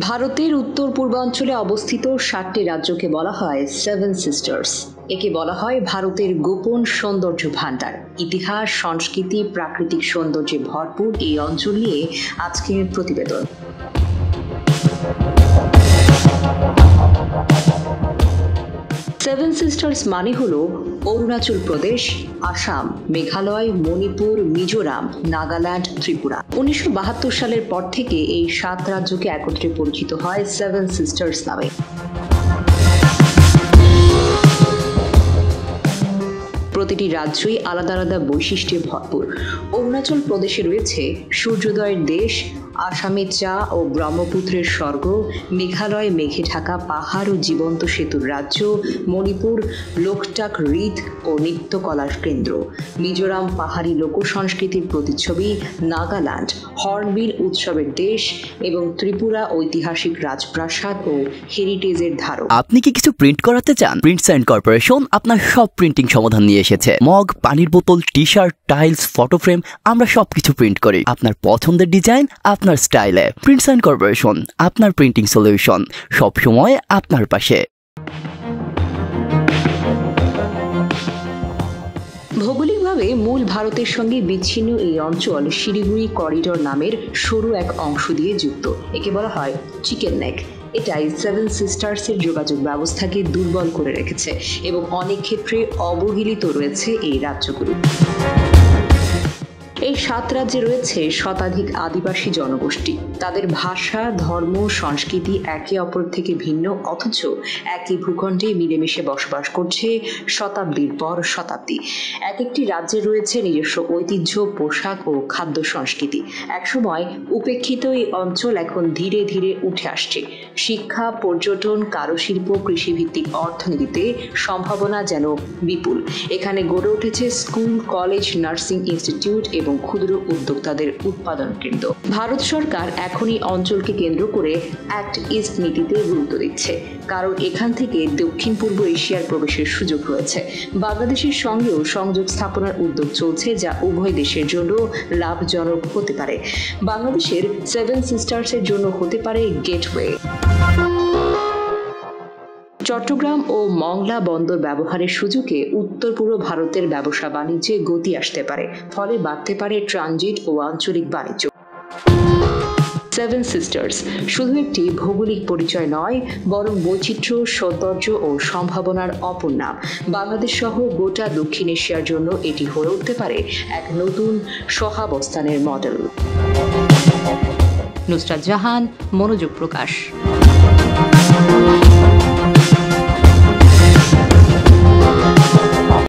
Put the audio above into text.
ভারতের উত্তর পূর্বাঞ্চলে অবস্থিত 7টি রাজ্যকে বলা হয় সেভেন সিস্টার্স। একে বলা হয় ভারতের গোপন সৌন্দর্য ভাণ্ডার। ইতিহাস, সংস্কৃতি, প্রাকৃতিক সৌন্দর্যে ভরপুর এই অঞ্চল নিয়ে আজকের প্রতিবেদন। সেভেন সিস্টার্স মানে হল অরুণাচল প্রদেশ, আসাম, মেঘালয়, মণিপুর, মিজোরাম, নাগাল্যান্ড, ত্রিপুরা। 1972 সালের পর থেকে এই 7 রাজ্যকে একত্রে পরিচিত হয় সেভেন সিস্টার্স নামে। প্রতিটি রাজ্যই আলাদা আলাদা বৈশিষ্ট্যে ভরপুর। অরুণাচল প্রদেশে রয়েছে সূর্যোদয়ের দেশ, আসামে চা ও ব্রহ্মপুত্রের স্বর্গ, মেঘালয় মেঘে ঢাকা পাহাড় ও জীবন্ত সেতুর রাজ্য, মণিপুর লোকটাক রীত ও নৃত্যকলার কেন্দ্র, মিজোরাম পাহাড়ি লোকসংস্কৃতির প্রতিচ্ছবি, নাগাল্যান্ড হর্নবিল উৎসবের দেশ এবং ত্রিপুরা ঐতিহাসিক রাজপ্রাসাদ ও হেরিটেজের ধারক। আপনি কি কিছু প্রিন্ট করাতে চান? প্রিন্টস এন্ড কর্পোরেশন আপনার সব প্রিন্টিং সমাধান নিয়ে এসেছে। মগ, পানির বোতল, টি-শার্ট, টাইলস, ফটো ফ্রেম, আমরা সবকিছু প্রিন্ট করি আপনার পছন্দের ডিজাইন, আপনার স্টাইলে। প্রিন্টস এন্ড কর্পোরেশন, আপনার প্রিন্টিং সলিউশন, সব সময় আপনার পাশে। ভৌগোলিকভাবে মূল ভারতের সঙ্গে বিচ্ছিন্ন এই অঞ্চল শিলিগুড়ি করিডোর নামের সরু এক অংশ দিয়ে যুক্ত। একে বলা হয় চিকেন নেক। এটাই সেভেন সিস্টার্সের যোগাযোগ ব্যবস্থাকে দুর্বল করে রেখেছে এবং অনেক ক্ষেত্রে অবহেলিত রয়েছে এই রাজ্যগুলো। এই 7 রাজ্যে রয়েছে শতাধিক আদিবাসী জনগোষ্ঠী। তাদের ভাষা, ধর্ম, সংস্কৃতি একে অপর থেকে ভিন্ন, অথচ একই ভূখণ্ডে মিলেমিশে বসবাস করছে শতাব্দীর পর শতাব্দী। এক একটি রাজ্যে রয়েছে নিজস্ব ঐতিহ্য, পোশাক ও খাদ্য সংস্কৃতি। একসময় উপেক্ষিত এই অঞ্চল এখন ধীরে ধীরে উঠে আসছে। শিক্ষা, পর্যটন, কারুশিল্প, কৃষিভিত্তিক অর্থনীতিতে সম্ভাবনা যেন বিপুল। এখানে গড়ে উঠেছে স্কুল, কলেজ, নার্সিং ইনস্টিটিউট এবং ক্ষুদ্র উদ্যোক্তাদের উৎপাদন কেন্দ্র। ভারত সরকার এখন এই অঞ্চলকে কেন্দ্র করে অ্যাক্ট ইস্ট নীতিতে গুরুত্ব দিচ্ছে, কারণ এখান থেকে দক্ষিণ পূর্ব এশিয়ার প্রবেশের সুযোগ রয়েছে। বাংলাদেশের সঙ্গেও সংযোগ স্থাপনার উদ্যোগ চলছে, যা উভয় দেশের জন্য লাভজনক হতে পারে। বাংলাদেশের সেভেন সিস্টার্সের জন্য হতে পারে গেটওয়ে। চট্টগ্রাম ও মংলা বন্দর ব্যবহারের সুযোগে উত্তর পূর্ব ভারতের ব্যবসা বাণিজ্যে গতি আসতে পারে, ফলে বাড়তে পারে ট্রানজিট ও আঞ্চলিক বাণিজ্য। সেভেন সিস্টার্স শুধু একটি ভৌগোলিক পরিচয় নয়, বরং বৈচিত্র্য, সৌন্দর্য ও সম্ভাবনার অপর নাম। বাংলাদেশ সহ গোটা দক্ষিণ এশিয়ার জন্য এটি হয়ে উঠতে পারে এক নতুন সহাবস্থানের মডেল। নুসরাত জাহান, মনোযোগ প্রকাশ।